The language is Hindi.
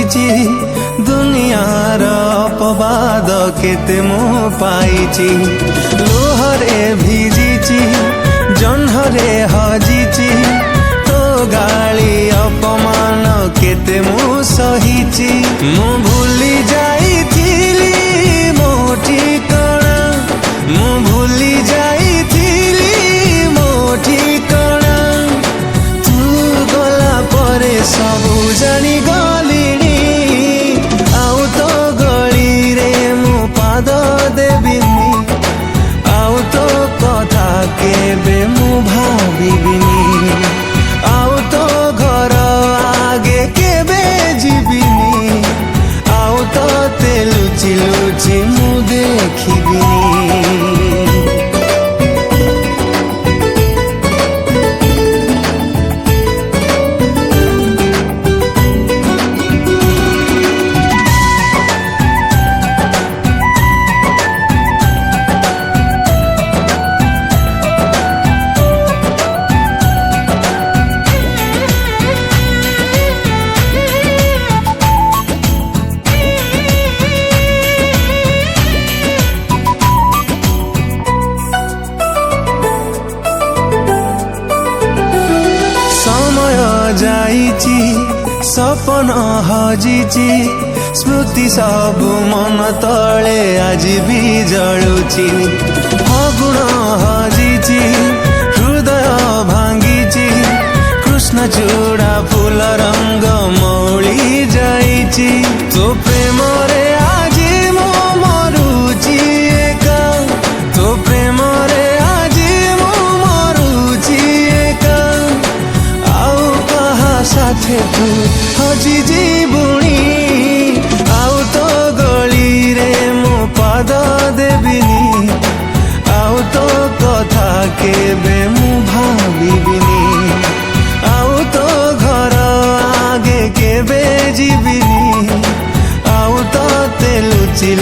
सहिची दुनियार अपवाद केते मु पाइची लोहरे भिजिची जह्नरे हजिची तो गाली अपमान केते मु सहिची मु भूली जाइथिली मो ठिकाना मु भूली जाइथिली मो ठिकाना तू गला परे सबु जानी गलिनी आउ तो गली रे मु पाद देबिनी आउ तो कथा केबे मु भाबिबिनी आउ तो घर आगे केबे जीबिनी आउ तो ते लुचि लुचि मु देखिबिनी। जाइची सपन हजिची स्मृति सबु मन तले आज भी जलुची फगुण हजिची हृदय भांगीची कृष्ण चूड़ा फूल रंग मौली जाइची तो प्रेम रे आज मो मरुची एका तो प्रेम रे आज मो मरुची एका साथे तू हजी जीबुणी आउ तो गली रे मो पाद देबिनी आउ तो कथा केबे मु भाबिबिनी आउ तो घर आगे केबे जीबिनी आउ तो ते लुचि